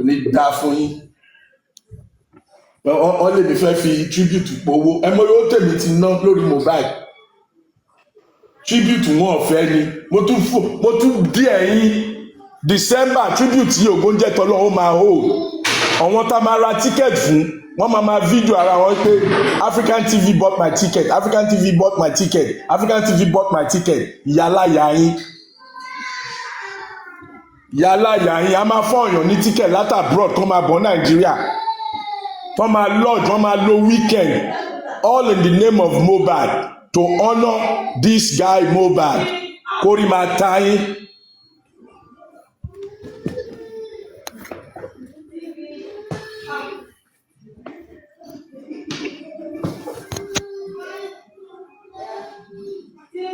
ní dá fún yín. Wọ́n lè mi fẹ́ fi tribute powó ẹ mọ yóò tèmi ti ná lórí mobile tribute wọn ọ̀fẹ́ ni mo tún díẹ̀ yín December tribute yìí ògbóúnjẹ tọ́lọ́ ó máa hold àwọn tá a máa ra ticket fún wọ́n máa fídíò ara wọn pé African TV bought my ticket African TV bought my ticket African TV bought my ticket yálà yà yín a máa fọ́ọ̀yàn ní ticket láti abroad tó máa bọ̀ Nàìjíríà tó máa lodge wọ́n máa lo weekend all in the name of Mohbad to honour this guy Mohbad kórìí máa ta yín.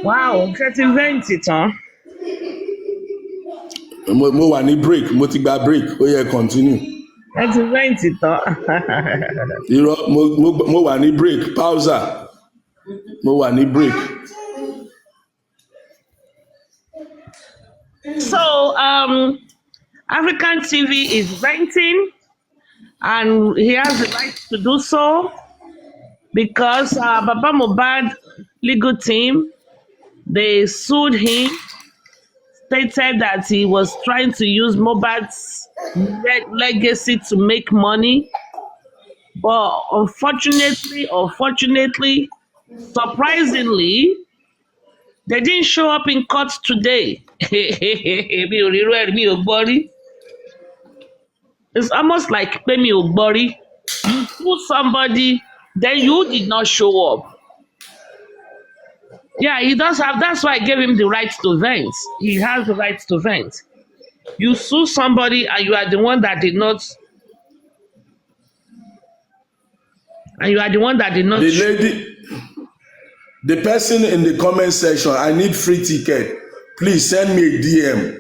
Wow, ṣé ti vẹ́ǹtì tán? mo wà ní break mo ti gba break ó yẹ continue. Ẹ ti vẹ́ǹtì tán. irọ́ mo wà ní break pausa mo wà ní break. So, African TV is venting, and he has the right to do so because Baba Mohbad legal team, they sued him, stated that he was trying to use Mohbad's legacy to make money. But unfortunately, surprisingly, they didn't show up in court today. It's almost like Pemi Ogbori. You sue somebody, then you did not show up. Yeah, he does have, that's why I gave him the right to vent. He has the right to vent. You sue somebody and you are the one that did not. And you are the one that did not. The person in the comment section, I need free ticket. Please send me a DM.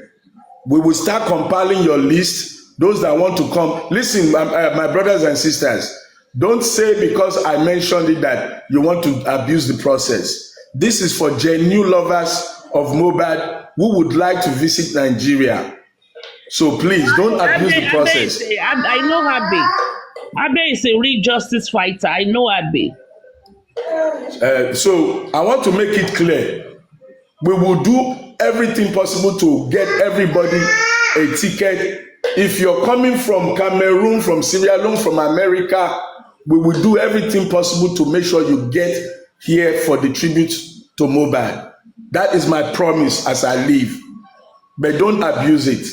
We will start compiling your list. Those that want to come. Listen, my brothers and sisters, don't say because I mentioned it that you want to abuse the process. This is for genuine lovers of Mohbad who would like to visit Nigeria. So please don't abuse the process. I know Abe. Abe is a real justice fighter. I know Abe. So I want to make it clear. We will do everything possible to get everybody a ticket. If you're coming from Cameroon, from Sierra Leone, from America, we will do everything possible to make sure you get here for the tribute to Mohbad. That is my promise as I leave. But don't abuse it.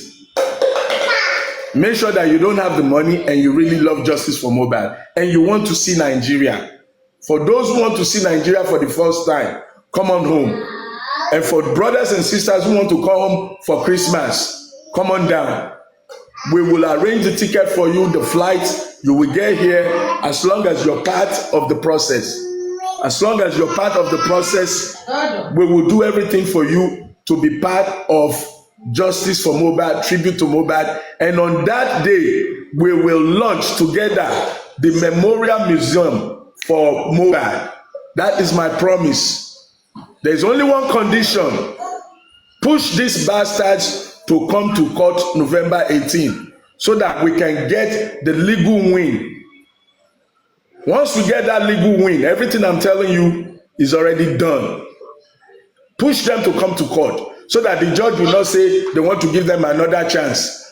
Make sure that you don't have the money and you really love justice for Mohbad and you want to see Nigeria. For those who want to see Nigeria for the first time, come on home. And for brothers and sisters who want to come home for Christmas, come on down. We will arrange the ticket for you, the flight. You will get here as long as you're part of the process. As long as you're part of the process, we will do everything for you to be part of justice for Mohbad, tribute to Mohbad. And on that day, we will launch together the Memorial Museum for Mohbad. That is my promise. There's only one condition. Push these bastards to come to court November 18 so that we can get the legal win. Once we get that legal win, everything I'm telling you is already done. Push them to come to court so that the judge will not say they want to give them another chance.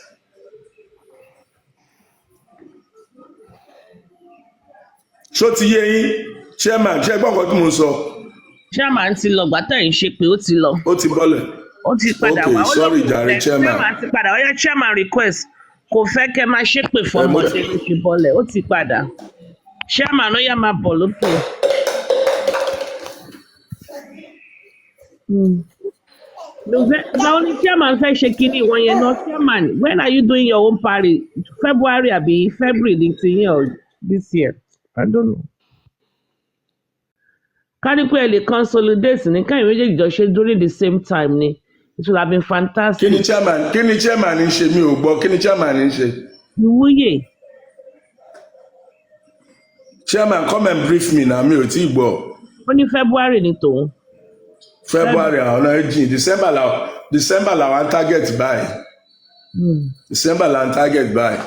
So ti yé yín, chairman, ṣé gbọ́ nǹkan tí mo sọ? Chairman ti lọ gbàtà yín ṣe pé ó ti lọ. Ó ti bọ́lẹ̀. Ó ti padà wá. Okay, sorry jàre chairman. Chairman ti padà wá. Chairman request kò fẹ́ kẹ́ máa ṣépè fún ọmọ tí ó ti bọ́lẹ̀. Ó ti padà. Chairman ó yá máa bọ̀ lókè. The only chairman fẹ́ ṣe kíní wọn yẹn náà. Chairman, when are you doing your own party? February àbí February ní ti yín or this year? I don't know. Kánípé ẹ lè consolidate ní káyọ̀ méjèèjì jọ ṣe during the same time ni. It would have been fantastic. Kí ni chairman ń ṣe mi ò gbọ́? Kí ni chairman ń ṣe? Ìwúyè. Chairman, come and brief me na mi ò tí ì gbọ́. Ó ní February ní tòun. February àwọn ẹ̀jìn December làwọn target báyìí. December làwọn target báyìí.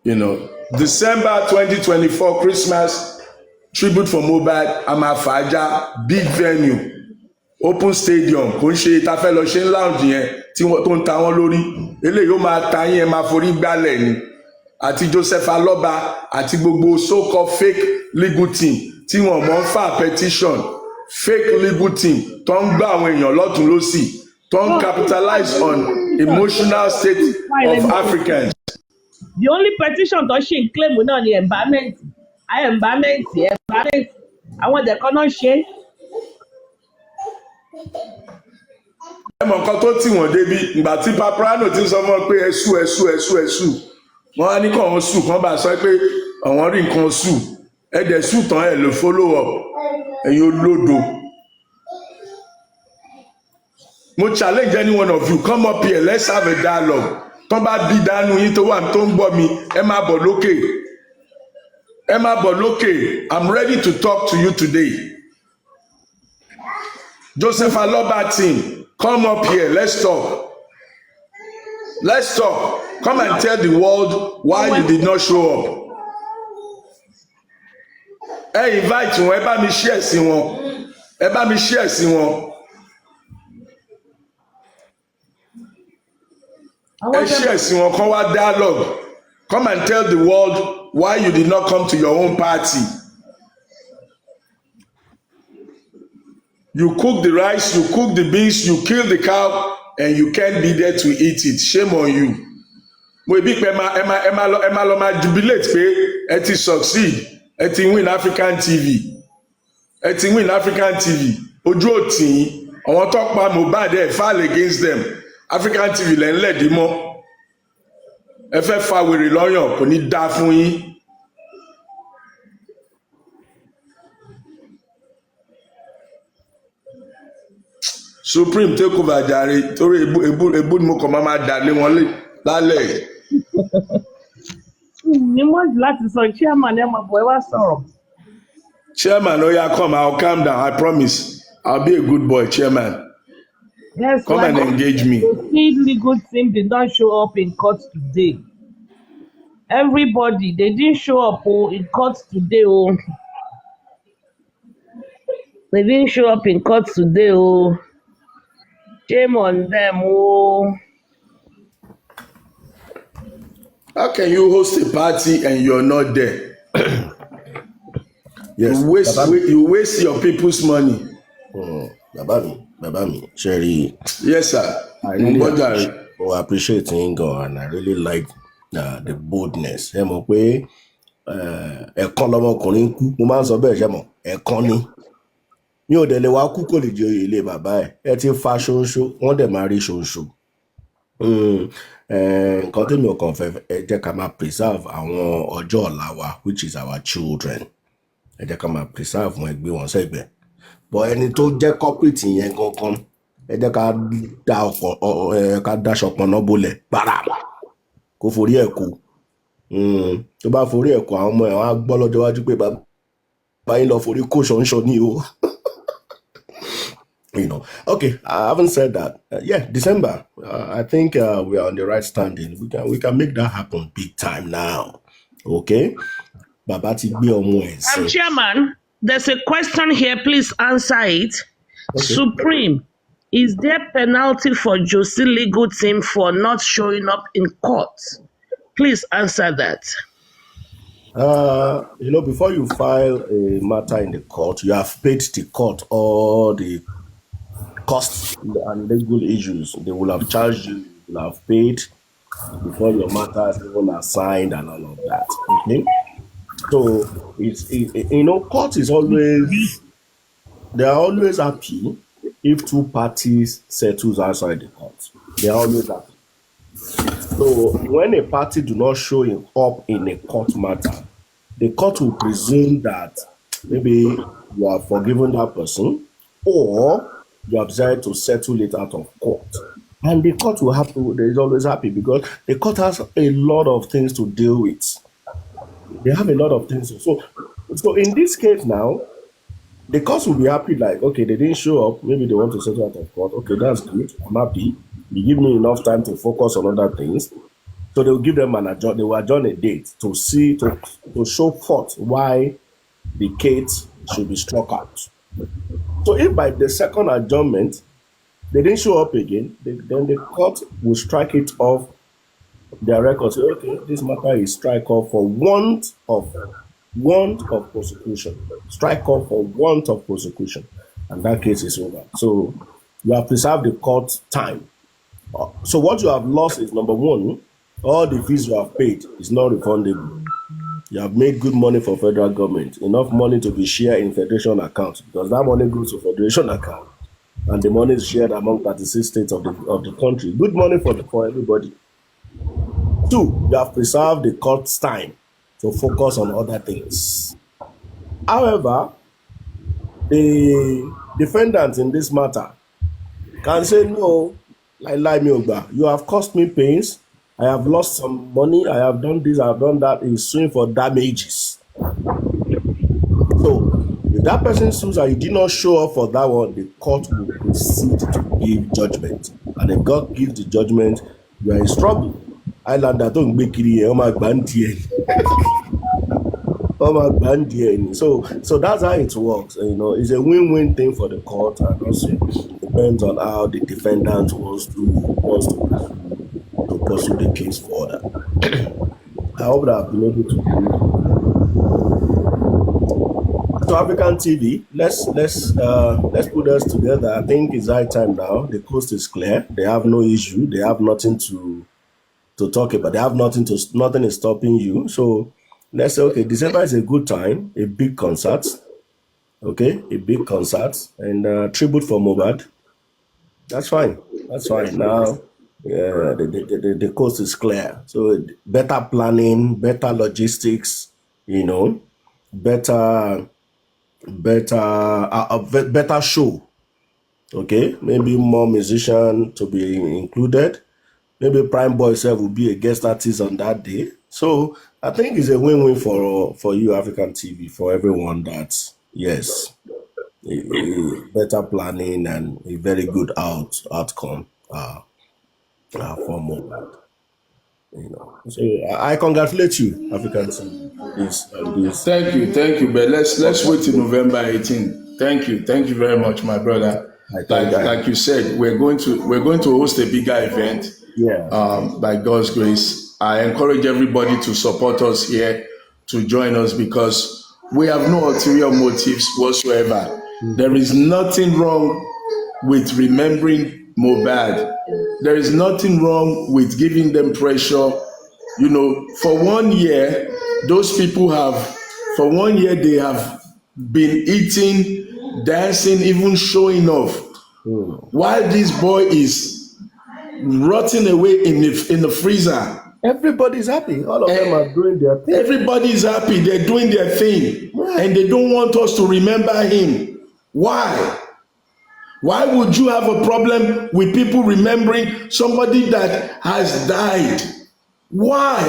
December 2024 Christmas tribute for Mohbad Amafaja big venue open stadium kò ń ṣe ta fẹ́ lọ ṣe ń lounge yẹn tí wọ́n tó ń ta wọ́n lórí eléyìí ó máa ta yín ẹ máa forí gbálẹ̀ ni àti Joseph Aloba àti gbogbo so called fake legal team tí wọ́n mọ̀ ń fà petition fake legal team tó ń gbá àwọn èèyàn lọ́tún lọ́sì tó ń capitalize on emotional state of Africans. The only petition tó ṣì ń claim náà ni empowerment àwọn ẹ̀dẹ̀kan náà ṣe. ẹ mọ̀ nǹkan tó tì wọ́n débi ìgbà tí Paprano ti sọ fún ọ pé ẹ̀sù wọ́n á ní kàn wọ́n sù kàn bá sọ pé àwọn rí nǹkan sù ẹ̀dẹ̀ sù tán ẹ̀ ló follow up ẹ̀yin olódo. Mo challenge any one of you come up here let's have a dialogue tó bá bí dánú yín tó wà tó ń gbọ́ mi ẹ máa bọ̀ lókè I'm ready to talk to you today. Joseph Aloba team, come up here. Let's talk. Come and tell the world why you did not show up. Ẹ invite wọn, ẹ bá mi share sí wọn. Ẹ share sí wọn, kàn wá dialogue. Come and tell the world why you did not come to your own party. You cook the rice, you cook the beans, you kill the cow, and you can't be there to eat it. Shame on you. Mo ebi pé ẹ máa lọ máa jubilate pé ẹ ti succeed, ẹ ti win African TV. Ojú òtí yín, àwọn tó pa Mohbad ẹ̀ file against them. African TV lẹ́ ń lẹ̀dí mọ́. Ẹ fẹ́ fa wèrè lọ́yàn, kò ní dáa fún yín. Supreme take over jàre torí ebú ni mo kàn máa dà lé wọn lálẹ́. Ní mọ́jú láti sọ chairman ẹ̀ máa bọ̀ ẹ wá sọ̀rọ̀. Chairman, oya come, I'll calm down, I promise. I'll be a good boy, chairman. Yes, come and engage me. The legal team did not show up in court today. Everybody, they didn't show up in court today. They didn't show up in court today. Shame on them. How can you host a party and you're not there? Yes, you waste your people's money. Baba mi, Sherry. Yes, sir. I really appreciate him, God, and I really like the boldness. Ẹ mọ̀ pé ẹ̀kan lọmọkùnrin kú, mo máa ń sọ bẹ́ẹ̀ ṣe mọ̀, ẹ̀kan ni. Mi ò dẹ̀ lè wá kú kò lè jẹ oyè ilé bàbá ẹ̀. Ẹ ti fa ṣoṣo, wọ́n dẹ̀ máa rí ṣoṣo. Nǹkan tí mi ò kàn fẹ́ ẹ jẹ́ ká máa preserve àwọn ọjọ́ ọ̀la wa, which is our children. Ẹ jẹ́ ká máa preserve wọn ẹgbẹ́ wọn sẹ́gbẹ̀ẹ́. But ẹni tó jẹ́ corporate yẹn gangan ẹ jẹ́ ká daṣọ pọnà bolẹ̀ gbàrà kó forí ẹ̀ kú tó bá forí ẹ̀ kú àwọn ọmọ ẹ̀ wọ́n á gbọ́ lọ́jọ́ iwájú pé bàbá yín lọ forí kó ṣọ̀nṣọ̀ ní o. Okay, I haven't said that. December. I think we are on the right standing. We can make that happen big time now. Okay, bàbá ti gbé ọmọ ẹ̀ sí. Chairman. There's a question here. Please answer it. Okay. Supreme, is there penalty for Josie legal team for not showing up in court? Please answer that. Before you file a matter in the court, you have paid the court all the costs and legal issues. They will have charged you, you will have paid before your matter is even assigned and all of that. Okay? So court is always, they are always happy if two parties settles outside the court. They are always happy. So when a party do not show up in a court matter, the court will presume that maybe you have forgiven that person or you have decided to settle it out of court. And the court will have to, there is always happy because the court has a lot of things to deal with. They have a lot of things. So in this case now, the court will be happy like, okay, they didn't show up. Maybe they want to settle out of court. Okay, that's good. I'm happy. You give me enough time to focus on other things. So they will give them they will adjourn a date to show forth why the case should be struck out. So if by the second adjournment they didn't show up again, then the court will strike it off their record. Say, okay, this matter is strike off for want of prosecution. Strike off for want of prosecution, and that case is over. So you have preserved the court time. So what you have lost is, number one, all the fees you have paid is not refundable. You have made good money for federal government, enough money to be shared in federation account, because that money goes to federation account, and the money is shared among 36 states of the country. Good money for everybody. Two, you have preserved the court's time to focus on other things. However, the defendant in this matter can say, no, you have cost me pains, I have lost some money, I have done this, I have done that, he's suing for damages. So, if that person sues and you did not show up for that one, the court will proceed to give judgment. And if God gives the judgment, you are in struggle. Islander don't make it so that's how it works. It's a win-win thing for the court, and also depends on how the defendant wants to pursue the case further. I hope that I've been able to do. So African TV, let's put us together. I think it's high time now. The coast is clear. They have no issue. They have nothing to talk about. They have nothing is stopping you. So let's say, okay, December is a good time, a big concert. Okay, a big concert and tribute for Mohbad. That's fine. Now, yeah, the coast is clear. So better planning, better logistics, better show. Okay, maybe more musician to be included. Maybe Prime Boy itself will be a guest artist on that day. So I think it's a win-win for you, African TV, for everyone. That's, yes, a better planning and a very good outcome for Mohbad. So I congratulate you, African TV. This. Thank you. But let's wait till November 18th. Thank you very much, my brother. Like you said, we're going to host a bigger event. Yeah. By God's grace, I encourage everybody to support us here, to join us, because we have no ulterior motives whatsoever. Mm-hmm. There is nothing wrong with remembering Mohbad. There is nothing wrong with giving them pressure. For 1 year, those people they have been eating, dancing, even showing off. While this boy is rotting away in the freezer. Everybody's happy. All of them are doing their thing. Everybody's happy. They're doing their thing. Right. And they don't want us to remember him. Why? Why would you have a problem with people remembering somebody that has died? Why?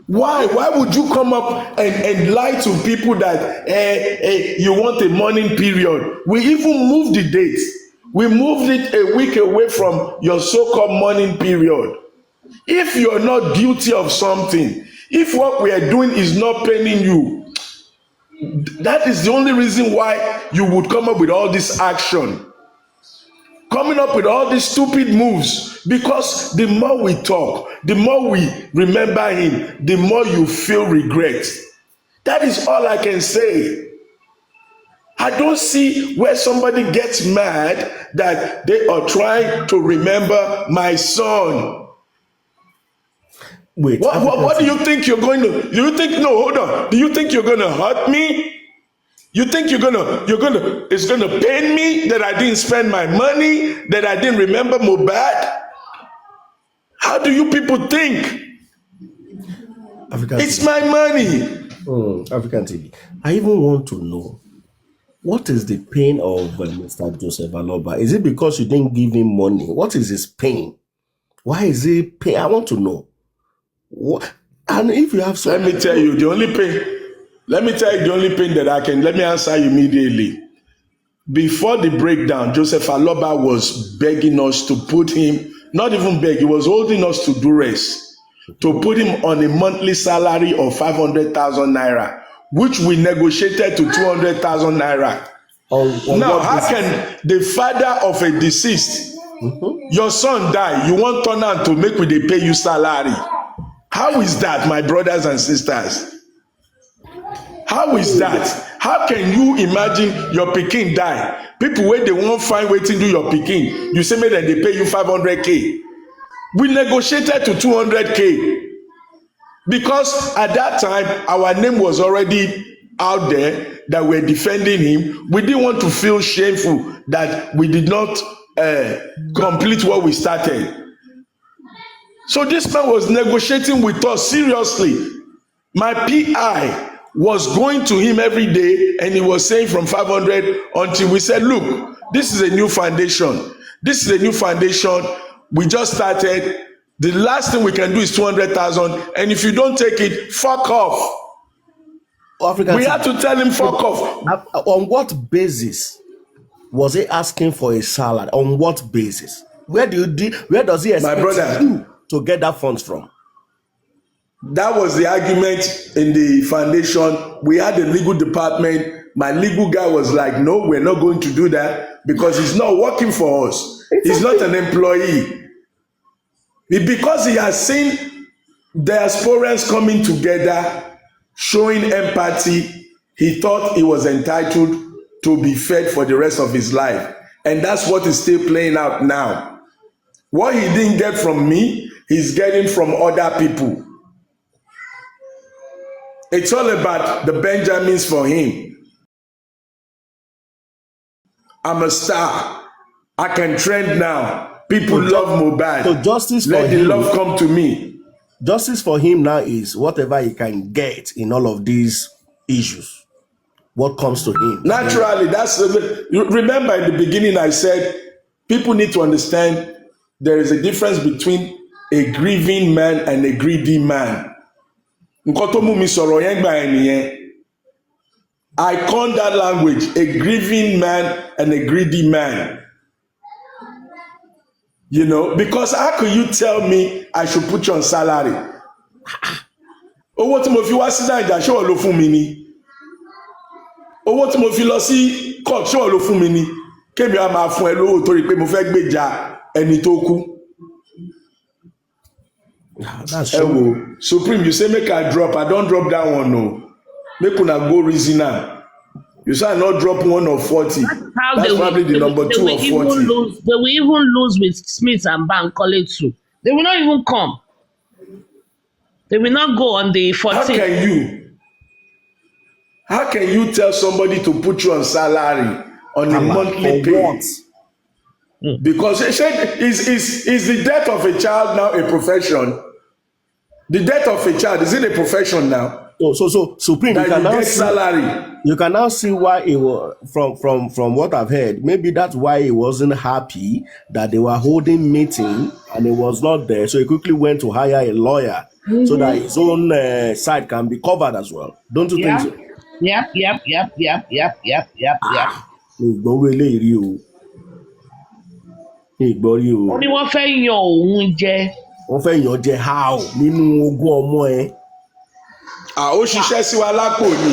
Why would you come up and lie to people that you want a mourning period? We even moved the date. We moved it a week away from your so-called mourning period. If you're not guilty of something, if what we are doing is not paining you, that is the only reason why you would come up with all this action. Coming up with all these stupid moves, because the more we talk, the more we remember him, the more you feel regret. That is all I can say. I don't see where somebody gets mad that they are trying to remember my son. Wait, what do you think you're going to? Do you think hold on? Do you think you're going to hurt me? You think it's going to pain me that I didn't spend my money, that I didn't remember Mohbad? How do you people think? It's my money. African TV. I even want to know, what is the pain of Mr. Joseph Aloba? Is it because you didn't give him money? What is his pain? Why is he pain? I want to know. What? And if you have some, let me tell you the only pain that I can. Let me answer you immediately. Before the breakdown, Joseph Aloba was begging us to put him not even beg, he was holding us to duress to put him on a monthly salary of 500,000 naira, which we negotiated to 200,000 naira. Now, how can the father of a deceased, your son die, you want turn am to make we dey pay you salary? How is that, my brothers and sisters? How is that? How can you imagine your pikin die? People wey dey wan find wetin do your pikin, you say make dem dey pay you 500k. We negotiated to 200k because at that time our name was already out there that we're defending him. We didn't want to feel shameful that we did not complete what we started. So this man was negotiating with us seriously. My PI was going to him every day and he was saying from 500 until we said, look, this is a new foundation. This is a new foundation. We just started. The last thing we can do is 200,000. And if you don't take it, fuck off. We had to tell him fuck off. On what basis was he asking for a salary? On what basis? Where does he expect you to get that funds from? That was the argument in the foundation. We had a legal department. My legal guy was like, no, we're not going to do that because he's not working for us. He's not an employee. Because he has seen diasporans coming together, showing empathy, he thought he was entitled to be fed for the rest of his life. And that's what is still playing out now. What he didn't get from me, he's getting from other people. It's all about the Benjamins for him. I'm a star. I can trend now. People love Mohbad. So justice for him. Let the love come to me. Justice for him now is whatever he can get in all of these issues. What comes to him? Naturally, remember in the beginning I said people need to understand there is a difference between a grieving man and a greedy man. Nǹkan tó mú mi sọ̀rọ̀ yẹn gbà ẹ́ nìyẹn. I call that language a grieving man and a greedy man. You know, because how could you tell me I should put you on salary? Owó tí mo fi wá sí Naija ṣé wọ́n ló fún mi ni? Owó tí mo fi lọ sí court ṣé wọ́n ló fún mi ni? Kémi á máa fún ẹ lówó torí pé mo fẹ́ gbèjà ẹni tó kú. That's true. Wo, Supreme, you say make I drop. I don't drop that one, no. Make una go reason am. You say I not drop one of 40. That's probably the number 2 of 40. They will even lose with Smith and Bankole too. They will not even come. They will not go on the 14th. How can you tell somebody to put you on salary on a monthly pay? Because is the death of a child now a profession? The death of a child, is it a profession now? So Supreme, that you get salary. You can now see why it was from what I've heard. Maybe that's why he wasn't happy that they were holding meeting and he was not there. So he quickly went to hire a lawyer so that his own side can be covered as well. Don't you think so? Yep. Ó ní wọ́n fẹ́ yan òun jẹ. Wọ́n fẹ́ yan jẹ how nínú ogún ọmọ ẹ. Ó ṣiṣẹ́ sí wa lápò ni.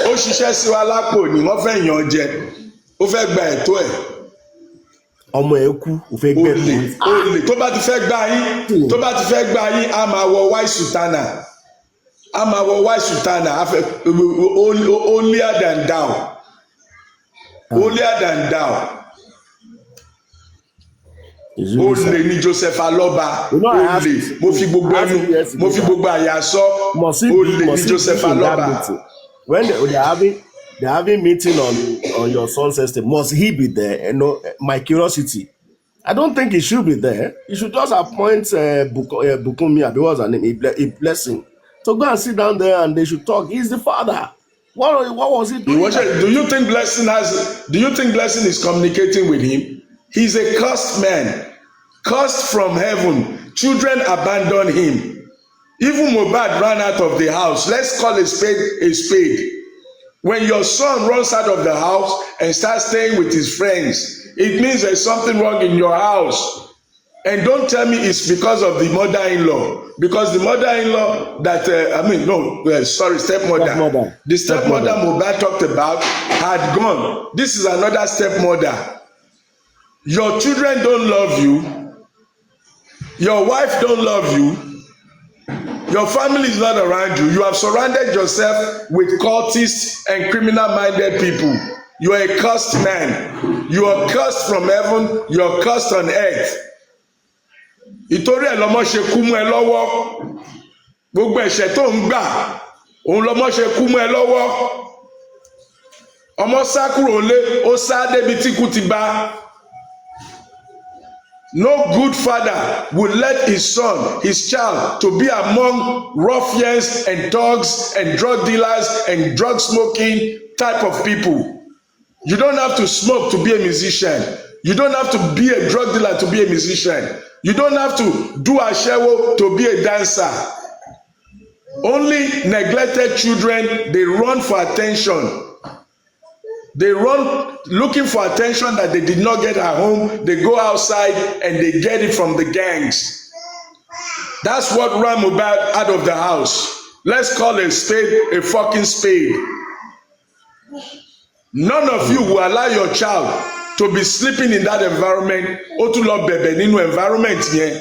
Ó ṣiṣẹ́ sí wa lápò ni. Wọ́n fẹ́ yan jẹ. Ó fẹ́ gba ẹ̀tọ́ ẹ̀. Ọmọ ẹ kú, ó fẹ́ gbẹ̀mí. Olè tó bá ti fẹ́ gbá yín, a máa wọ white sutana. A máa wọ white sutana. Holier than thou. Holier than thou. Olè ni Joseph Aloba. Olè mo fi gbogbo àyà sọ. Olè ni Joseph Aloba. When they're having meeting on your son's estate, must he be there? You know, my curiosity. I don't think he should be there. You should just appoint Bukumi, I was her name, a blessing. So go and sit down there and they should talk. He's the father. What was he doing? Do you think Blessing is communicating with him? He's a cursed man. Cursed from heaven. Children abandon him. Even Mohbad ran out of the house. Let's call a spade a spade. When your son runs out of the house and starts staying with his friends, it means there's something wrong in your house. And don't tell me it's because of the mother-in-law, because the mother-in-law that stepmother. The stepmother Mohbad talked about had gone. This is another stepmother. Your children don't love you. Your wife don't love you. Your family is not around you. You have surrounded yourself with cultists and criminal-minded people. You are a cursed man. You are cursed from heaven. You are cursed on earth. Ìtorí ẹ̀ lọ́mọ ṣe kú mọ́ ẹ lọ́wọ́. Gbogbo ẹ̀ṣẹ̀ tó ń gbà, òun lọ́mọ ṣe kú mọ́ ẹ lọ́wọ́. Ọmọ sá kúrò lé, ó sá débi tí kú ti bá. No good father would let his son, his child, to be among ruffians and thugs and drug dealers and drug smoking type of people. You don't have to smoke to be a musician. You don't have to be a drug dealer to be a musician. You don't have to do aṣẹ́wó to be a dancer. Only neglected children, they run for attention. They run looking for attention that they did not get at home. They go outside and they get it from the gangs. That's what ran Mohbad out of the house. Let's call a spade a fucking spade. None of you will allow your child to be sleeping in that environment. Ó tún lọ bẹ̀bẹ̀ nínú environment yẹn.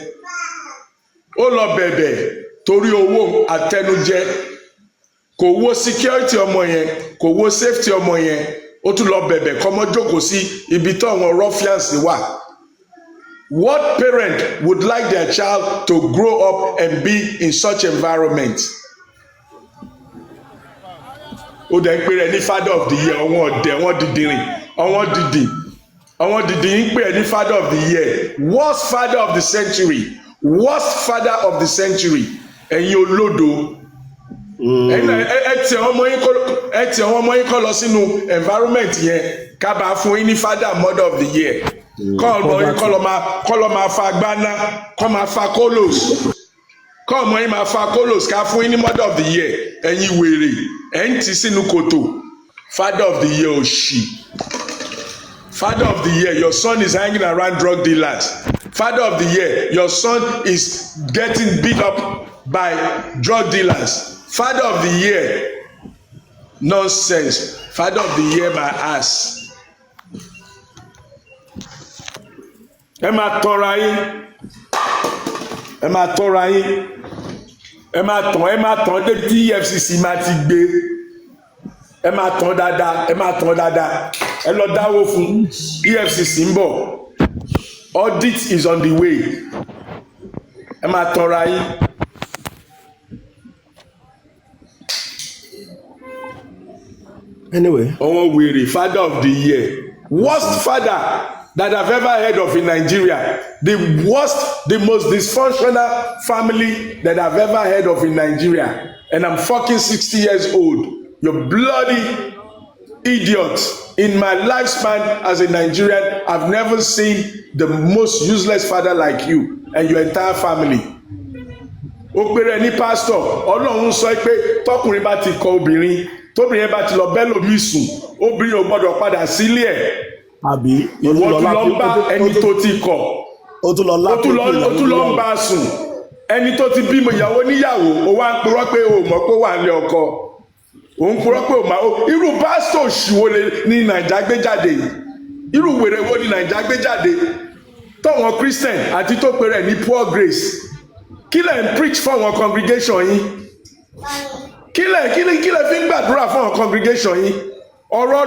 Ó lọ bẹ̀bẹ̀ torí owó àtẹnujẹ. Kò wo security ọmọ yẹn, kò wo safety ọmọ yẹn. Ó tún lọ bẹ̀bẹ̀ kọ́mọ jókòó sí ibi tí àwọn ruffians wà. What parent would like their child to grow up and be in such environment? Ó dẹ̀ ń pè rẹ̀ ní father of the year, àwọn ọ̀dẹ̀, wọ́n dìdìrìn, àwọn dìdì ń pè rẹ̀ ní father of the year. Worst father of the century, worst father of the century. Ẹ̀yin olódo. Ẹ ti àwọn ọmọ yín kọ́ lọ sínú environment yẹn ká bá fún yín ní father mother of the year. Kọ́ ọmọ yín kọ́ lọ máa fa gbáná, kọ́ máa fa kolos. Kọ́ ọmọ yín máa fa kolos ká fún yín ní mother of the year. Ẹ̀yin wèrè, ẹ̀ ń tì sínú kòtò. Father of the year òṣì. Father of the year, your son is hanging around drug dealers. Father of the year, your son is getting beat up by drug dealers. Father of the year, nonsense. Father of the year, my ass. Ẹ máa tọ́ra yín. Ẹ máa tọ́ra yín. Ẹ máa tán débi tí EFCC máa ti gbé. Ẹ máa tán dáadáa. Ẹ lọ dáwó fún EFCC ń bọ̀. Audit is on the way. Ẹ máa tọ́ra yín. Anyway. Ọwọ́ wèrè, father of the year. Worst father that I've ever heard of in Nigeria. The worst, the most dysfunctional family that I've ever heard of in Nigeria. And I'm fucking 60 years old. You're bloody idiots. In my lifespan as a Nigerian, I've never seen the most useless father like you and your entire family. Ó pèrè ní pastor, Ọlọ́run sọ pé tọkùnrin bá ti kọ obìnrin, tóbìnrin yẹn bá ti lọ bẹ́ẹ̀ lómi sùn, obìnrin ò gbọ́dọ̀ padà sílé ẹ̀. Àbí ìwọ tún lọ ń bá ẹni tó ti kọ̀. Ó tún lọ ń bá a sùn. Ẹni tó ti bímọ ìyàwó níyàwó, ó wá ń purọ́ pé o mọ̀ pé ó wà nílé ọkọ. Ó ń purọ́ pé o máa irú pásítọ̀ òṣìwò ní Nàìjà gbé jáde yìí. Irú wèrè wo ni Nàìjà gbé jáde? Tọ́wọn Christian àti tó pe rẹ̀ ní poor grace. Kí lẹ̀ ń preach fún àwọn congregation yín? Kí lẹ̀ fi ń gbàdúrà fún àwọn congregation yín? Ọ̀rọ̀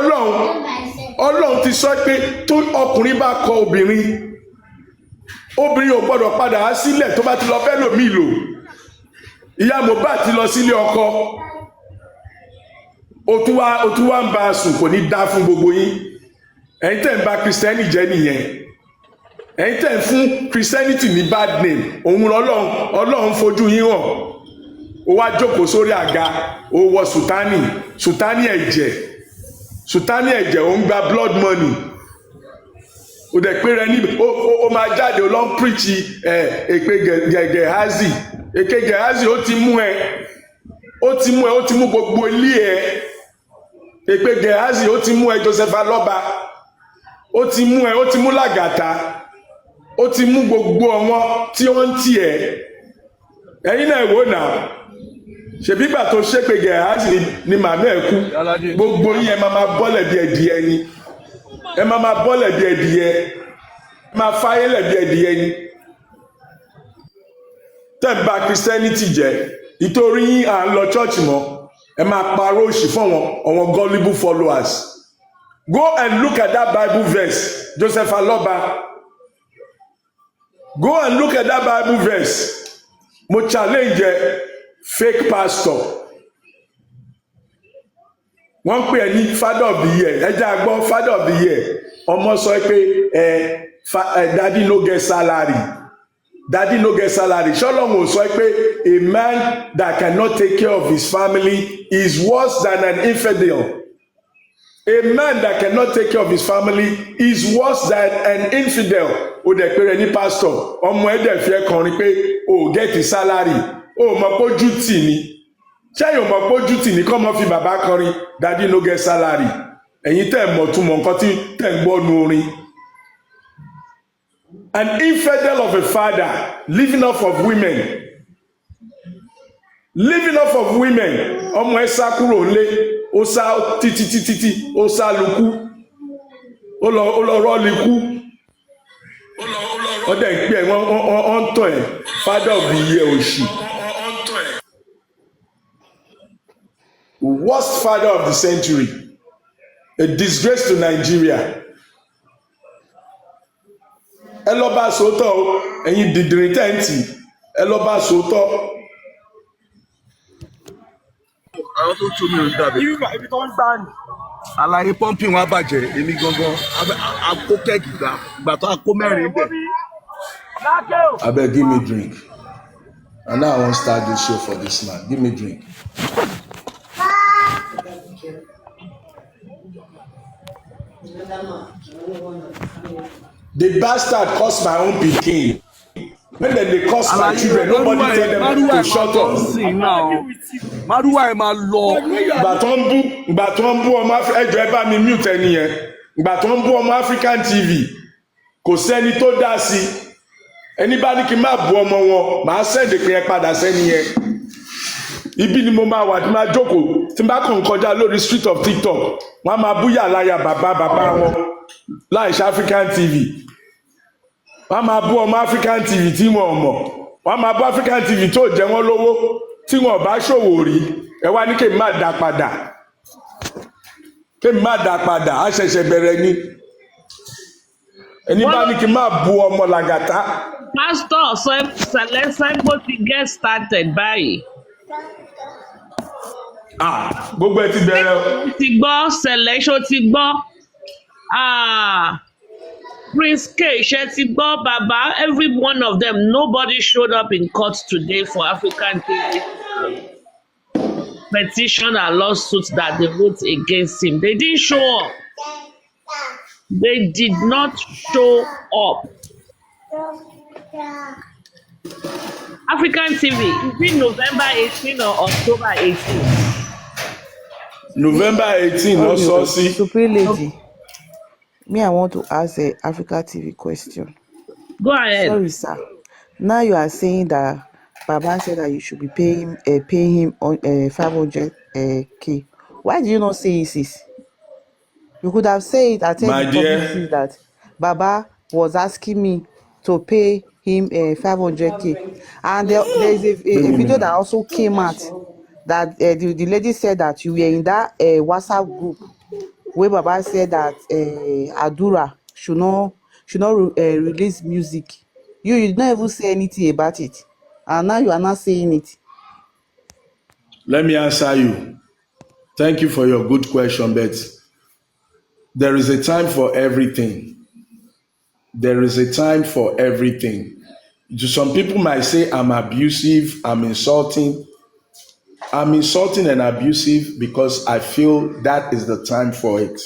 Ọlọ́run ti sọ pé tó ọkùnrin bá kọ obìnrin ò gbọ́dọ̀ padà á sílẹ̀ tó bá ti lọ fẹ́ lòmíì lò. Ìyá Mohbad ti lọ sílé ọkọ. Ó tún wá ń bá a sùn, kò ní dá fún gbogbo yín. Ẹ̀yin tẹ̀ ń bà Kristẹni jẹ́ nìyẹn. Ẹ̀yin tẹ̀ ń fún Christianity ní bad name. Òun Ọlọ́run fojú yín hàn. Ó wá jókòó sórí àga, ó wọ sùtánì ẹ̀jẹ̀, ó ń gba blood money. Ó dẹ̀ pé rẹ níbi ó máa jáde, ó lọ ń preach èpè Gehazi. Èké Gehazi ó ti mú gbogbo ilé ẹ. Èpè Gehazi ó ti mú ẹ Joseph Aloba. Ó ti mú Làgàtà. ó ti mú gbogbo àwọn tí wọ́n ń tì ẹ́ ẹ̀yin náà wò náà ṣèbí gbà tó ṣépè Gẹ̀hásì ni màmá ẹ̀ kú gbogbo yín ẹ máa bọ́lẹ̀ bí ẹdìyẹ ni ẹ máa bọ́lẹ̀ bí ẹdìyẹ ẹ máa fáyélẹ̀ bí ẹdìyẹ ni tẹ́ ń bà Christianity jẹ́ ìtorí yín à ń lọ church mọ́ ẹ máa parọ́ òṣì fún àwọn gullible followers. Go and look at that Bible verse, Joseph Aloba. Go and look at that Bible verse. Mo challenge fake pastor. Wọ́n pè é ní father of the year. Ẹ jẹ́ àgbọ̀ father of the year. Ọmọ sọ pé daddy no get salary. Daddy no get salary. Ṣọ́lọ́mù sọ pé a man that cannot take care of his family is worse than an infidel. A man that cannot take care of his family is worse than an infidel. O dẹ̀ pé rẹ̀ ní pastor. Ọmọ ẹ̀ dẹ̀ fi ẹ́ kọrin pé o get his salary. O mọ̀ pé ojú tì ní. Ṣé yóò mọ̀ pé ojú tì ní kọ́ mọ́ fi bàbá kọrin daddy no get salary. Ẹ̀yin tẹ̀ mọ̀ túmọ̀ nǹkan tí tẹ̀ ń gbọ́ nu orin. An infidel of a father living off of women. Living off of women. Ọmọ ẹ̀ sá kúrò nílé. Ó sá títí ó sá lukú ó lọ rọ́ọ̀lì kú ó dẹ̀ ń pè ẹ́ wọ́n ń tọ̀ ẹ́ father of the year òṣì worst father of the century a disgrace to Nigeria. Ẹ lọ bá sòótọ́ o ẹ̀yin dìdìrín tẹ́ǹtì ẹ lọ bá sòótọ́. Àwọn tó tún mi ò dàbí. Ibi tó ń gbà ní. Àlàyé pọ́ǹpì wọn á bàjẹ́ èmi gangan akó kẹ́ẹ̀kì gbà tó akó mẹ́rin bẹ̀. Abeg give me drink. And now I wan start this show for this man. Give me drink. The bastard curse my own pikin. When dem dey curse my children, nobody tell them to shut up. Márùwá ẹ̀ máa lọ. Ìgbà tó ń bú ọmọ ẹjọ́ ẹ bá mi mute ẹni yẹn. Ìgbà tó ń bú ọmọ African TV, kò sẹ́ni tó dá sí i. Ẹni bá ní kí n má bú ọmọ wọn, màá sẹ́ẹ̀dì pé ẹ padà sẹ́ni yẹn. Ibi ni mo máa wà tí máa jókòó tí n bá kàn kọjá lórí street of TikTok. Wọ́n á máa bú yàláyà bàbá wọn láì ṣe African TV. Wọ́n máa bú ọmọ African TV tí wọ́n mọ̀ wọ́n máa bú African TV tó jẹ wọ́n lówó tí wọ́n bá ṣòwò rí ẹ wá ní kémi má dá padà á ṣẹ̀ṣẹ̀ bẹ̀rẹ̀ ni ẹni bá ní kí n má bú ọmọ làgàtà. Pastor Sẹ́gbó ti get started báyìí. Gbogbo ẹ ti bẹ̀rẹ̀ o. Ti gbọ́ selection ti gbọ́. Prince K, Shetibo, Baba, every one of them, nobody showed up in court today for African TV petition and lawsuits that they vote against him. They didn't show up. They did not show up. African TV, is it November 18 or October 18? November 18, no saucy. Supreme Lady. Me, I want to ask a Africa TV question. Go ahead. Sorry, sir. Now you are saying that Baba said that you should be paying him 500k. Why do you not say it? You could have said at any publicity that Baba was asking me to pay him 500k. And there is a video that also came out that the lady said that you were in that WhatsApp group where Baba said that Adura should not release music. You did not even say anything about it, and now you are not saying it. Let me answer you. Thank you for your good question, but there is a time for everything. There is a time for everything. Some people might say I'm abusive, I'm insulting. I'm insulting and abusive because I feel that is the time for it.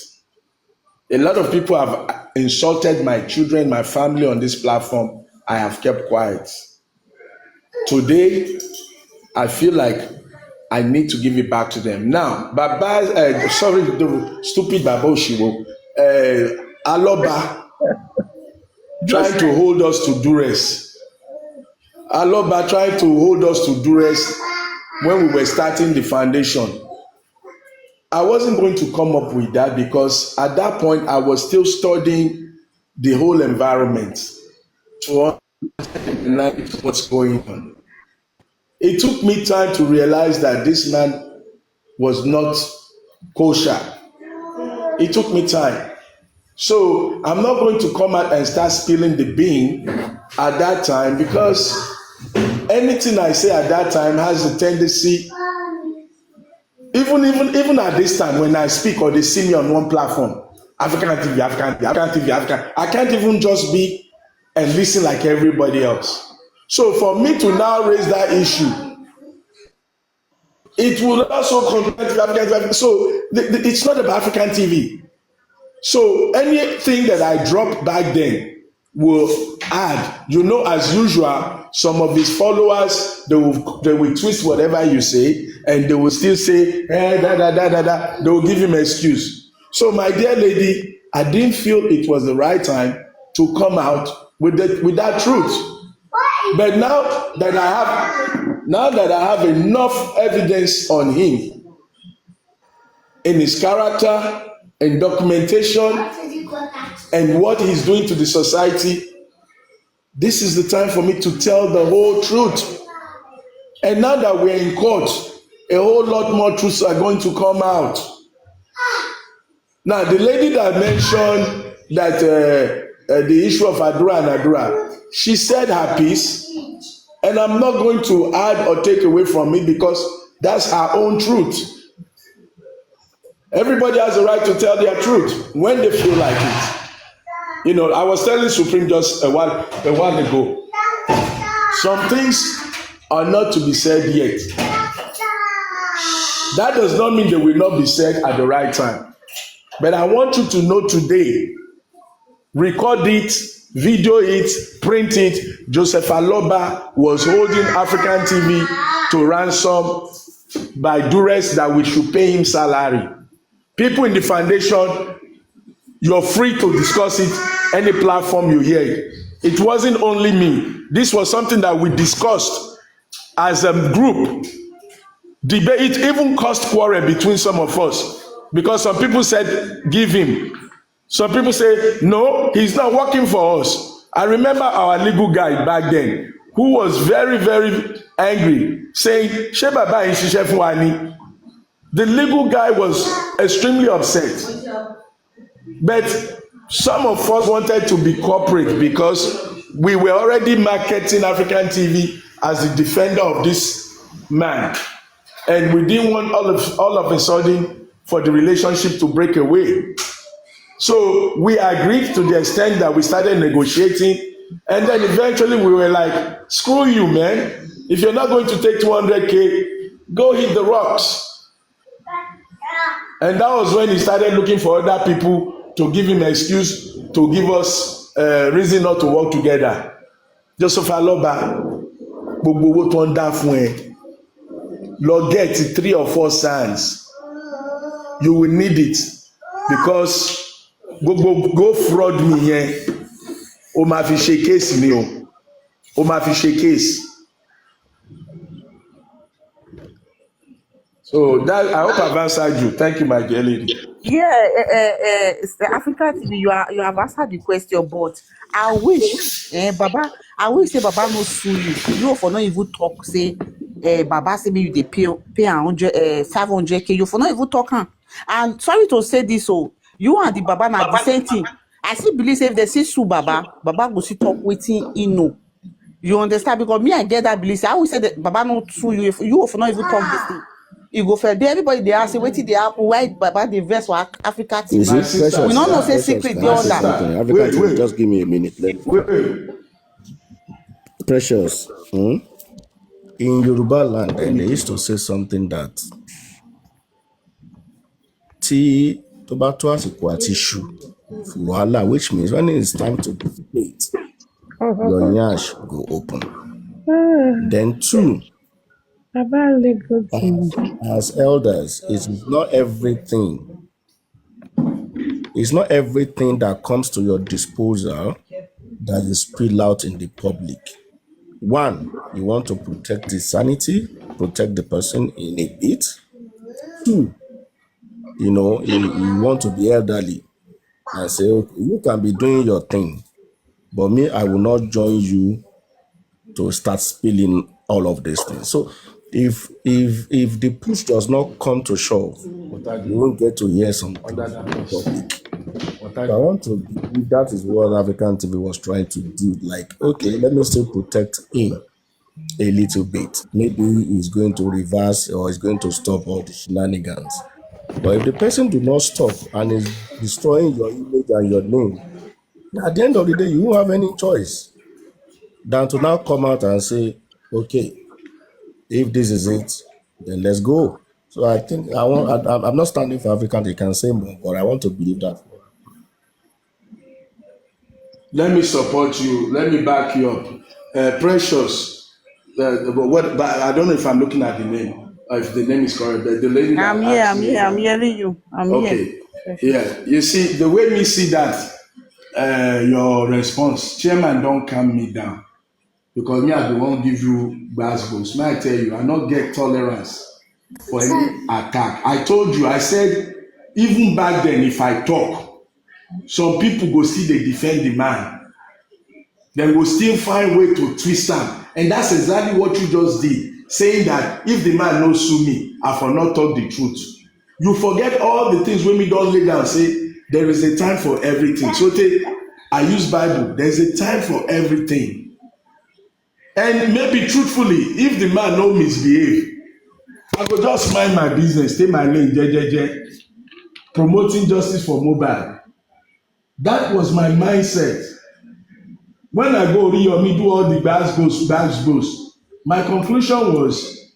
A lot of people have insulted my children, my family on this platform. I have kept quiet. Today, I feel like I need to give it back to them. Now, Baba, sorry, the stupid Baba Oshiwo, Aloba, trying to hold us to duress. Aloba tried to hold us to duress when we were starting the foundation. I wasn't going to come up with that because at that point I was still studying the whole environment to understand what's going on. It took me time to realize that this man was not kosher. It took me time. So I'm not going to come out and start spilling the bean at that time because anything I say at that time has a tendency, even at this time when I speak or they see me on one platform, African TV, I can't even just be and listen like everybody else. So for me to now raise that issue, it will also compare to African TV. So it's not about African TV. So anything that I dropped back then will add. You know, as usual, some of his followers they will twist whatever you say, and they will still say, They will give him an excuse. So, my dear lady, I didn't feel it was the right time to come out with that truth. But now that I have enough evidence on him, in his character, in documentation, and what he's doing to the society, this is the time for me to tell the whole truth. And now that we're in court, a whole lot more truths are going to come out. Now, the lady that mentioned that the issue of Adura and Adura, she said her piece, and I'm not going to add or take away from it because that's her own truth. Everybody has a right to tell their truth when they feel like it. You know, I was telling Supreme just a while ago. Some things are not to be said yet. That does not mean they will not be said at the right time. But I want you to know today, record it, video it, print it. Joseph Aloba was holding African TV to ransom by duress that we should pay him salary. People in the foundation, you're free to discuss it any platform you hear it. It wasn't only me. This was something that we discussed as a group. Debate. It even caused quarrel between some of us because some people said, give him. Some people say, no, he's not working for us. I remember our legal guy back then who was very, very angry, saying, She Baba is Shishe Fuani. The legal guy was extremely upset. But some of us wanted to be corporate because we were already marketing African TV as the defender of this man. And we didn't want all of a sudden for the relationship to break away. So we agreed to the extent that we started negotiating. And then eventually we were like, screw you, man. If you're not going to take 200K, go hit the rocks. And that was when he started looking for other people to give him an excuse to give us reason not to work together. Joseph Aloba, gbogbo owó tó ń dá fún ẹ, lọ get 3 or 4 sands. You will need it because go fraud me yẹn, o máa fi ṣe case ni o máa fi ṣe case. So that I hope I've answered you. Thank you, my dear lady. Yeah, it's the African TV. You have answered the question, but I wish, Baba, I wish say Baba no sue you. You for not even talk. Say, Baba say me you dey pay 500K. You for not even talk. And sorry to say this, so you and the Baba na the same thing. I still believe say if they say sue Baba, Baba go see talk wetin he know. You understand? Because me I get that belief. I always say that Baba no sue you. If you for not even talk this thing. You go for there, everybody they ask wetin dey happen, why Baba dey vex for Africa TV. Is it precious? We don't know say secret dey under. African TV, just give me a minute. Precious. In Yoruba land, and they used to say something that tí tó bá tó àsìkò àti ṣú wàhálà, which means when it's time to debate, your nyash go open. Then 2, as elders, it's not everything that comes to your disposal that you spill out in the public. One, you want to protect his sanity, protect the person in a bit. Two, you want to be elderly and say, okay, you can be doing your thing, but me, I will not join you to start spilling all of these things. So if the push does not come to shove, you won't get to hear something from the public. So I want to believe that is what African TV was trying to do. Like, okay, let me still protect him a little bit. Maybe he's going to reverse or he's going to stop all the shenanigans. But if the person do not stop and is destroying your image and your name, at the end of the day, you won't have any choice than to now come out and say, okay, if this is it, then let's go. So I think I'm not standing for African, they can say more, but I want to believe that. Let me support you. Let me back you up. Precious. But I don't know if I'm looking at the name, or if the name is correct. But the lady that I'm here. asked I'm me, here. I'm hearing you. I'm okay, here. yeah. You see, the way me see that, your response, chairman don't calm me down because me I won't give you goals. May I tell you, I not get tolerance for any attack. I told you, I said, even back then, if I talk, some people go still they defend the man. They will still find way to twist am, and that's exactly what you just did, saying that if the man no sue me, I for not talk the truth. You forget all the things wey me don lay down say there is a time for everything. So I use Bible, there is a time for everything. And maybe truthfully, if the man no misbehave, I go just mind my business, stay my lane jejeje, promoting justice for Mohbad. That was my mindset. When I go Oriyomi do all the bags goes, my conclusion was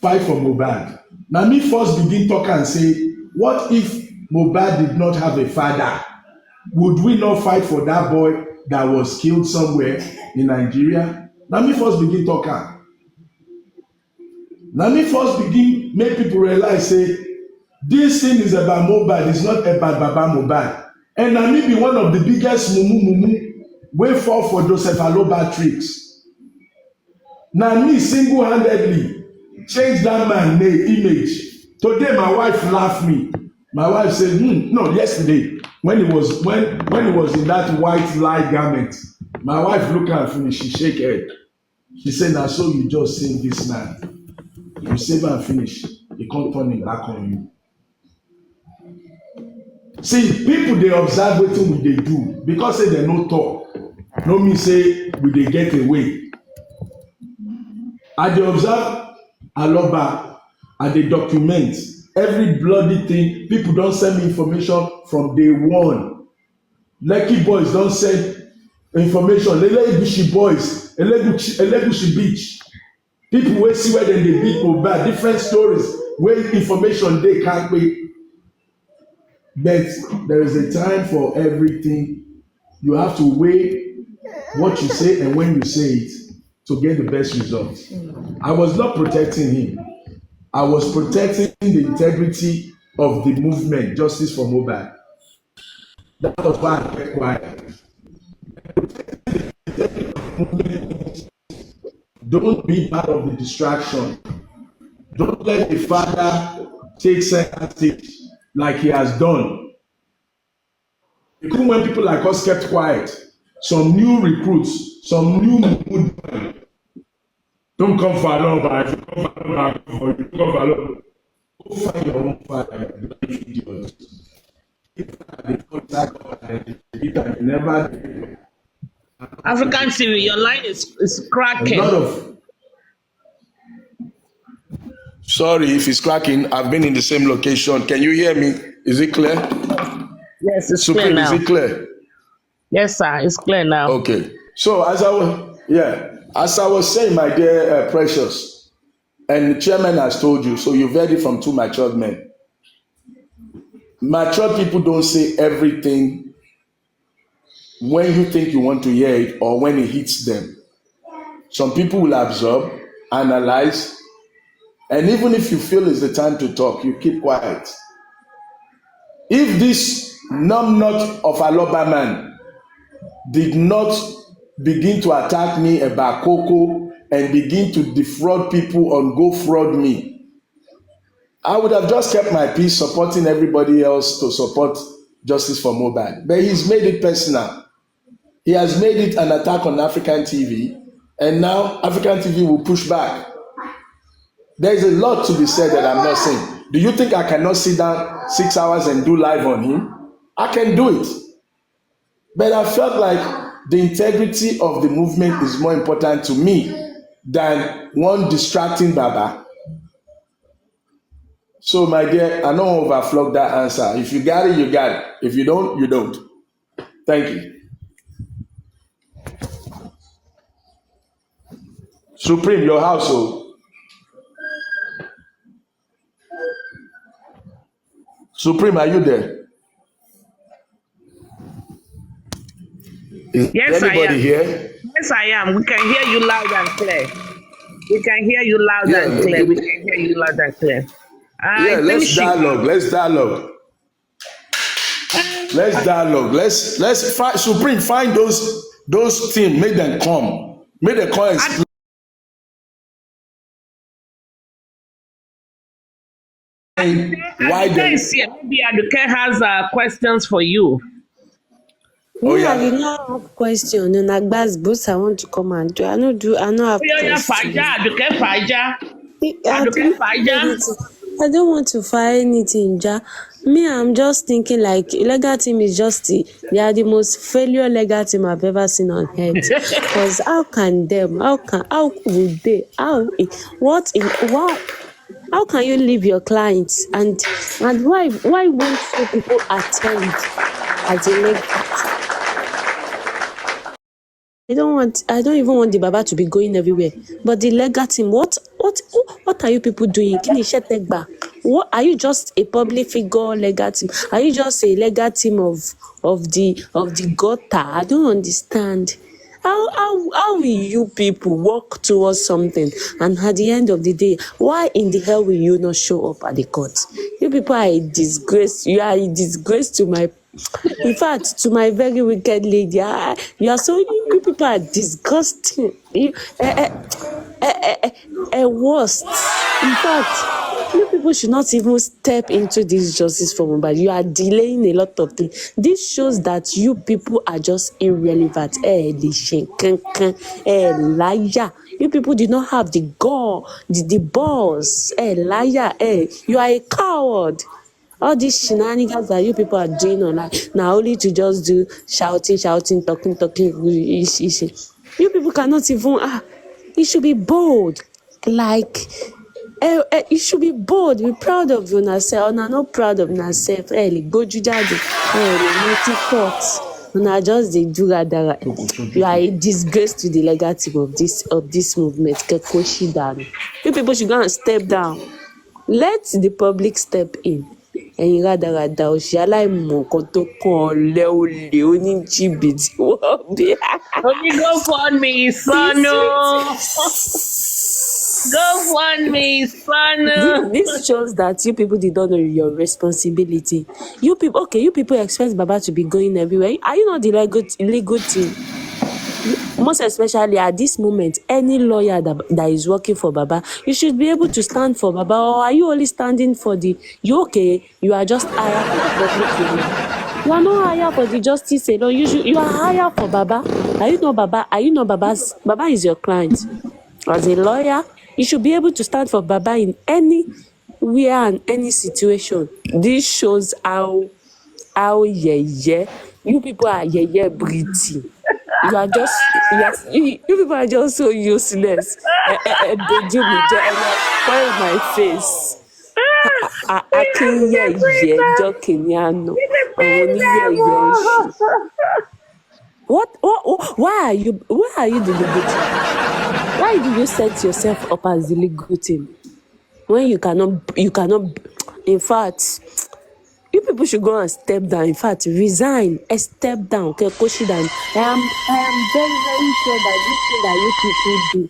fight for Mohbad. Na me first begin talk and say, what if Mohbad did not have a father? Would we not fight for that boy that was killed somewhere in Nigeria? Na me first begin talk am. Na me first begin make people realize say this thing is about Mohbad, it's not about Baba Mohbad. And na me be one of the biggest mumu wey fall for Joseph Aloba tricks. Na me single-handedly change that man name image. Today my wife laugh me. My wife say, no, yesterday when he was in that white light garment, my wife look at me, she shake head. She say, na so you just save this man. You save am finish, he come turn him back on you. See, people dey observe wetin we dey do because say dem no talk. No mean say we dey get away. I dey observe Aloba, I dey document every bloody thing. People don send me information from day one. Lekki boys don send information. Elegushi boys, Elegushi beach. People wey see where dem dey beat Mohbad, different stories wey information dey kampe. But there is a time for everything. You have to weigh what you say and when you say it to get the best result. I was not protecting him. I was protecting the integrity of the movement, Justice for Mohbad. That was why I kept quiet. Don't be part of the distraction. Don't let the father take center stage like he has done. Even when people like us kept quiet, some new recruits, some new mood, don't come for Aloba. If you come for Aloba, you come for Aloba. Go find your own father, you idiot. Never. African TV, your line is cracking. A lot of. Sorry if it's cracking. I've been in the same location. Can you hear me? Is it clear? Yes, it's Supreme, clear now. is it clear? Yes, sir, it's clear now. Okay. So as I was saying, my dear Precious, and the chairman has told you, so you've heard it from two matured men. Mature people don't say everything when you think you want to hear it or when it hits them. Some people will absorb, analyze, and even if you feel it's the time to talk, you keep quiet. If this numbnut of Aloba man did not begin to attack me about Coco and begin to defraud people on go fraud me, I would have just kept my peace, supporting everybody else to support justice for Mohbad. But he's made it personal. He has made it an attack on African TV, and now African TV will push back. There is a lot to be said that I'm not saying. Do you think I cannot sit down 6 hours and do live on him? I can do it. But I felt like the integrity of the movement is more important to me than one distracting Baba. So, my dear, I don't overflog that answer. If you got it, you got it. If you don't, you don't. Thank you. Supreme, your household. Supreme, are you there? Is Yes, I anybody am. here? Yes, I am. We can hear you loud and clear. We can hear you loud and Yeah, clear. We can hear you loud and clear. I yeah, think let's she. dialogue. Let's dialogue. Let's dialogue. Let's find Supreme. Find those team. Make them come. Make them come explain why Aduke them. is here. Maybe Aduke has questions for you. Oh Me, I did yeah. not have question. And Agbas boots, I want to come and do. I don't have Oya question. Faja, Aduke Faja, I Aduke don't have Faja. anything. I don't want to find anything, Ja. Me, I'm just thinking like legal team is just they are the most failure legal team I've ever seen on earth. Because how can they, how can you leave your clients and why won't you people attend as a legal? I don't even want the Baba to be going everywhere. But the legal team, what are you people doing? Kí ni iṣẹ́ tẹ́ gbà? What are you just a public figure legal team? Are you just a legal team of the gutter? I don't understand. How will you people work towards something and at the end of the day, why in the hell will you not show up at the court? You people are a disgrace. You are a disgrace to my, in fact, to my very wicked lady. You people are disgusting. Worst. In fact, you people should not even step into this justice for Mohbad. You are delaying a lot of things. This shows that you people are just irrelevant. Liar. You people did not have the gall, the balls. Liar. You are a coward. All these shenanigans that you people are doing online now only to just do shouting, talking. You people cannot even you should be bold. Like you should be bold, be proud of yourself. Una not proud of yourself. Go judge. Court. Una just dey do radara. You are a disgrace to the legal team of this movement. Kekoshi down. You people should go and step down. Let the public step in. Ẹ̀yin rádaràda òṣì aláìmọ̀ nǹkan tó kàn ọ̀lẹ olè oníjìbìtì wọ́n bí. Only go fund me, son. Go fund me, son. This shows that you people did not know your responsibility. You people expect Baba to be going everywhere. Are you not the legal team? Most especially at this moment, any lawyer that is working for Baba, you should be able to stand for Baba. Or are you only standing for you are just hired for the public alone. You are not hired for the justice alone. You are hired for Baba. Are you not Baba? Baba is your client. As a lawyer, you should be able to stand for Baba in anywhere and any situation. This shows how you people are breathing. You people are just so useless. Why my face? Why are you the legal team? Why do you set yourself up as the legal team when you cannot, in fact, you people should go and step down. In fact, resign and step down. Okay, push it down. I am very, very sure that this thing that you people do,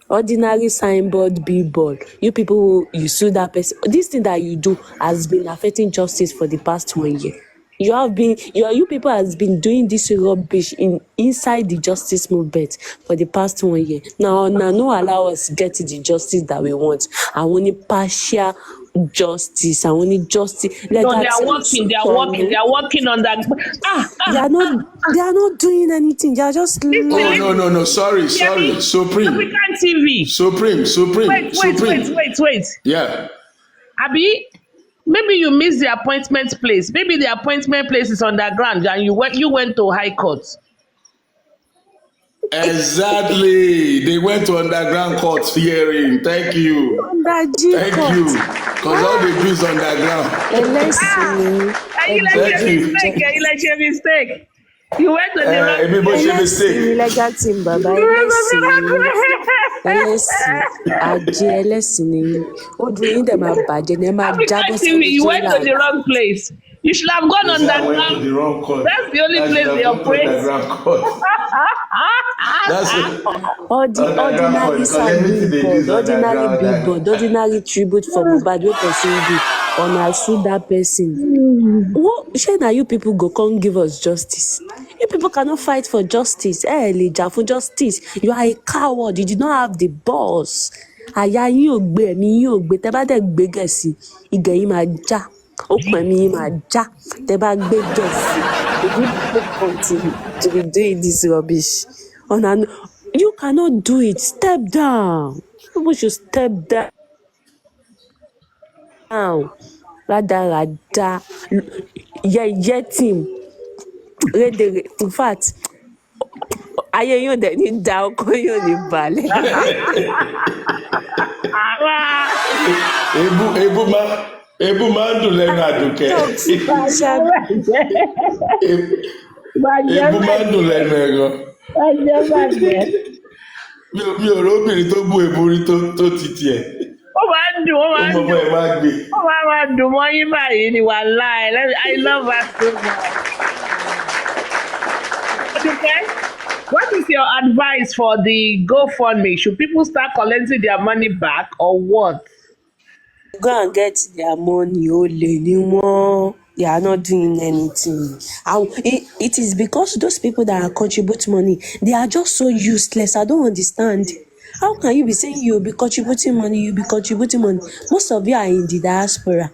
ordinary signboard, billboard, you people you sue that person. This thing that you do has been affecting justice for the past 1 year. You people has been doing this rubbish inside the justice movement for the past 1 year. Now no allow us get the justice that we want. I want partial justice. I want justice. No, they Legal are team working. They are working. Tony. They are working on that. They are not. They are not doing anything. They are just Oh lying. no, sorry, Supreme. African TV. Wait. Yeah. Abi, maybe you missed the appointment place. Maybe the appointment place is underground and you went to High Court. Exactly. They went to underground court hearing. Thank you. Thank you. Because all they do is underground. Thank you. Like a mistake. You went to the wrong Everybody mistake. Illegal team, Baba. ẹlẹ́sìn ni yín. Ojú yín dẹ̀ máa bàjẹ́ ní ẹ máa jábọ́ African TV, you went to the wrong place. You should have gone I went to underground. the wrong court. That's the only I place should they have gone to operate. underground court. That's it. ordinary billboard, ordinary tribute for Mohbad wey person do una sue that person. Shey na you people go come give us justice? You people cannot fight for justice. Lè jà fún justice. You are a coward. You did not have the balls. Àyà yín ò gbé, ẹ̀mí yín ò gbé. Tẹ́ bá dẹ̀ gbé gẹ̀ẹ́sì, ìgẹ̀ yín máa já. Okùn ẹ̀mí yín máa já. Tẹ́ bá gbé gẹ̀ẹ́sì. You people continue to be doing this rubbish. You cannot do it. Step down. People should step down. Rádaràda. Yẹ̀yẹ́ team. In fact, ayé yóò dẹ̀ ní da ọkọ yóò ní balẹ̀. Ebu máa ń dùn lẹ́nu Àdùkẹ́. Ebu máa ń dùn lẹ́nu ẹ̀rọ. Mi ò róbìnrin tó bú ebu rí tó ti tiẹ̀. Ó máa ń dùn, ó máa ń dùn. Ọmọ ẹ̀ máa gbé. Ó máa dùn mọ́ yín báyìí ni wàláì. I love her so much. Okay. What is your advice for the GoFundMe? Should people start collecting their money back or what? Go and get their money, olè ni wọ́n. They are not doing anything. And it is because those people that contribute money, they are just so useless. I don't understand. How can you be saying you'll be contributing money? Most of you are in the diaspora.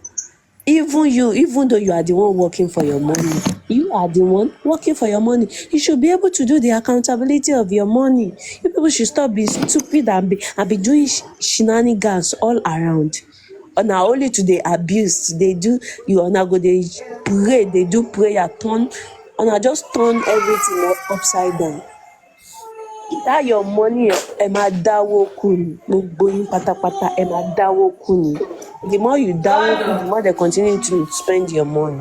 Even though you are the one working for your money, you are the one working for your money. You should be able to do the accountability of your money. You people should stop being stupid and be doing shenanigans all around. Now only to the abuse they do. You now go they pray, they do prayer, just turn everything upside down. That your money ẹ máa dáwó kù ni, gbogbo yín pátápátá ẹ máa dáwó kù ni. The more you dáwó kù, the more they continue to spend your money.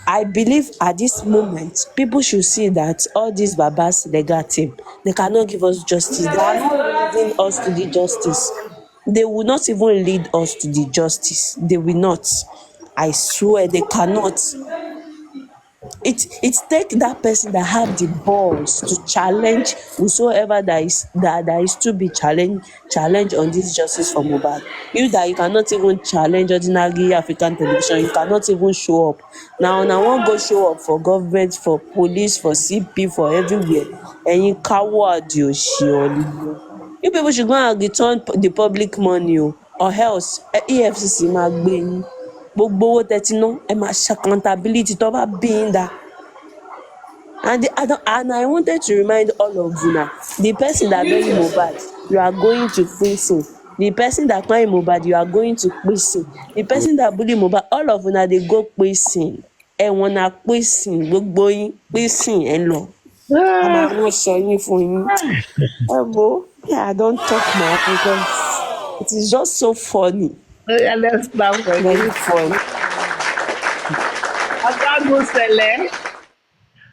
I believe at this moment people should see that all these babas legal team, they cannot give us justice. They are not leading us to the justice. They will not even lead us to the justice. They will not. I swear they cannot. It take that person that have the balls to challenge whosoever that is to be challenged on this justice for Mohbad. You cannot even challenge ordinary African television. You cannot even show up. Now one go show up for government, for police, for CP, for everywhere. And you coward, you surely. You people should go and return the public money, or else EFCC máa gbé yín. Gbogbo owó tẹ́tí ná ẹ máa ṣe accountability tó bá bí yín dá. And I wanted to remind all of you now, the person that bury Mohbad, you are going to prison. The person that marry Mohbad, you are going to prison. The person that bully Mohbad, all of you now they go prison. Ẹ wọ́n na prison, gbogbo yín prison ẹ lọ. Àwọn sọ yín fún yín. I don't talk now because it is just so funny. Yeah, let's laugh for Very you. funny. Akago Sele,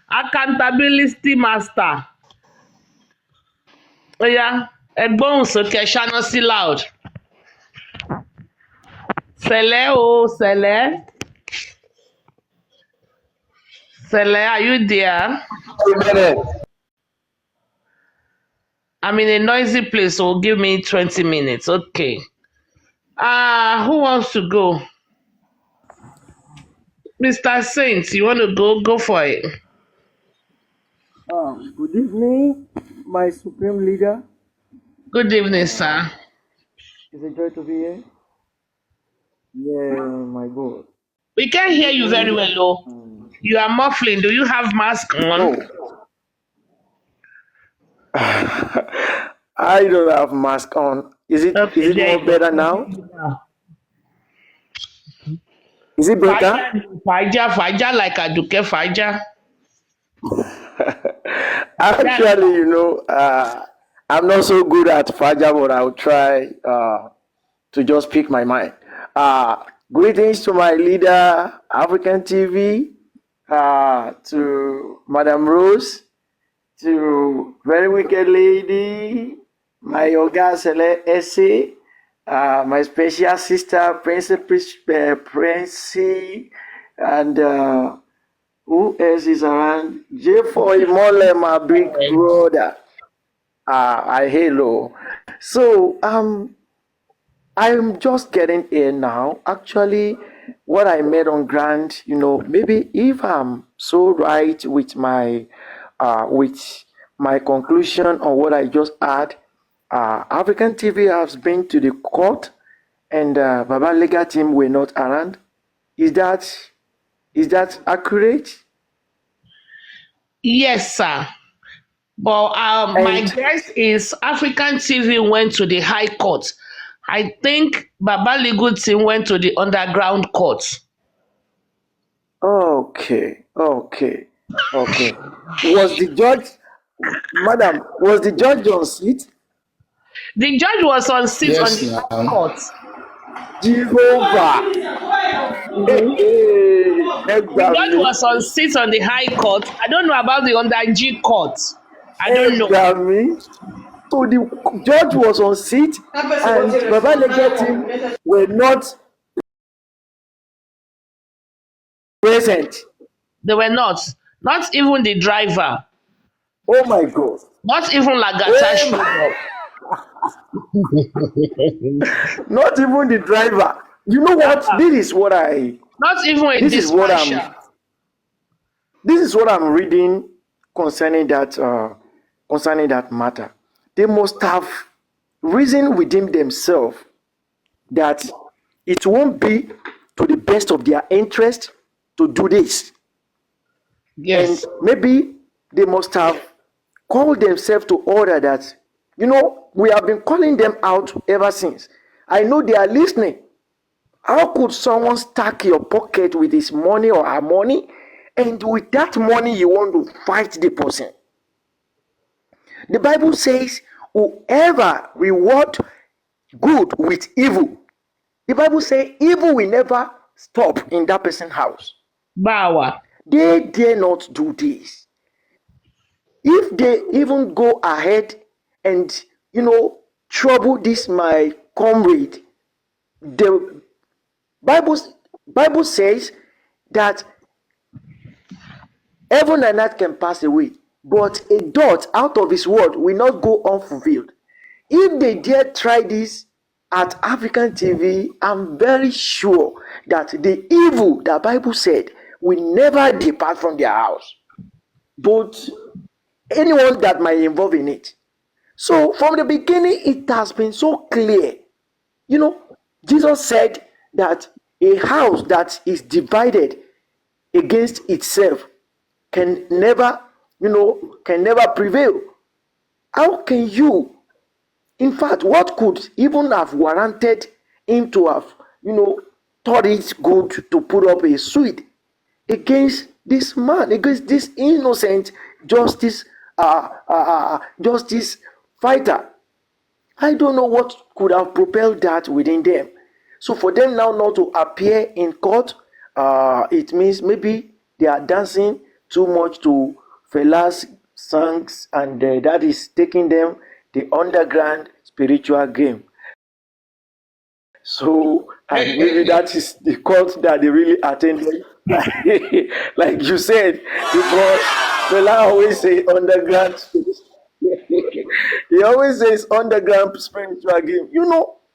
accountability master. Oya, ẹgbọ́n sókè ṣáná sí loud. Sele. Sele, are you there? I'm in a noisy place, so give me 20 minutes. Okay. Who wants to go? Mr. Saint, you want to go for it? Good evening, my supreme leader. Good evening, sir. It's a joy to be here. Yeah, my God. We can't hear you very well, though. You are muffling. Do you have mask on? Oh, I don't have mask on. Is it Okay, there more you go. better now? Is it better? Faja, like Aduke Faja. Yeah. Actually, I'm not so good at Faja, but I'll try to just speak my mind. Greetings to my leader, African TV, to Madam Rose, to Very Wicked Lady, my Yoga Sele Essay, my special sister, Princey, and who else is around? J4 Imole, my big brother. I hello. So I'm just getting here now. Actually, what I made on Grant, maybe if I'm so right with my conclusion on what I just had, African TV has been to the court, and Baba legal team were not around. Is that accurate? Yes, sir. But my And guess is African TV went to the High Court. I think Baba Legal Team went to the underground court. okay. Was the judge, madam, was the judge on seat? The judge was on seat on Yes, the High now. Court. Jehovah. Ẹ The gbà judge mí, was on seat on the High Court. I don't know about the under G Court. I ẹ don't know. gbà mí. So the judge was on seat and Baba legal team were not present. They were not. Not even the driver. Oh my God. Not even Lagata Oh showed my, up. not even the driver. You know what? Not even a This is what I'm. dispatcher. This is what I'm reading concerning that matter. They must have reasoned within themselves that it won't be to the best of their interest to do this. Yes. And maybe they must have called themselves to order that, we have been calling them out ever since. I know they are listening. How could someone stack your pocket with his money or her money, and with that money you want to fight the person? The Bible says, whoever reward good with evil, the Bible says evil will never stop in that person's house. Bawa. They dare not do this. If they even go ahead and, trouble this my comrade, the Bible says that heaven and earth can pass away, but a dot out of his word will not go unfulfilled. If they dare try this at African TV, I'm very sure that the evil that Bible said will never depart from their house, but anyone that might involve in it. So from the beginning, it has been so clear. Jesus said that a house that is divided against itself can never prevail. How can you? In fact, what could even have warranted him to have, thought it good to put up a suit against this man, against this innocent justice fighter? I don't know what could have propelled that within them. So for them now not to appear in court, it means maybe they are dancing too much to Fela's songs, and that is taking them the underground spiritual game. So, and maybe that is the court that they really attended. Like you said, because Fela always say underground. He always says underground spiritual game.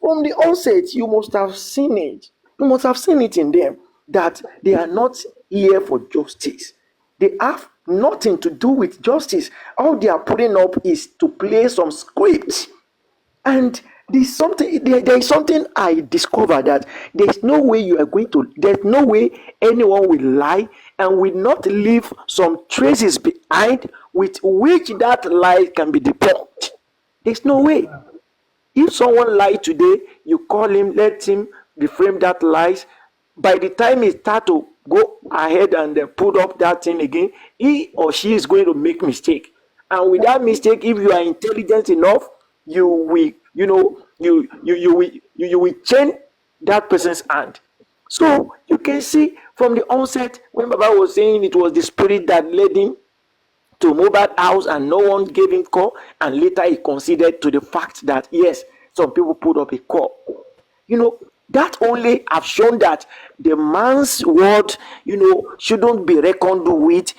From the onset, you must have seen it. You must have seen it in them that they are not here for justice. They have nothing to do with justice. All they are putting up is to play some script. And there is something I discovered, that there's no way there's no way anyone will lie and will not leave some traces behind with which that lie can be debunked. There's no way. If someone lied today, you call him, let him reframe that lies. By the time he start to go ahead and put up that thing again, he or she is going to make mistake. And with that mistake, if you are intelligent enough, you will, you will change that person's hand. So you can see from the onset, when Baba was saying it was the spirit that led him to Mobile house and no one gave him call, and later he conceded to the fact that yes, some people put up a call. That only have shown that the man's word, shouldn't be reckoned with.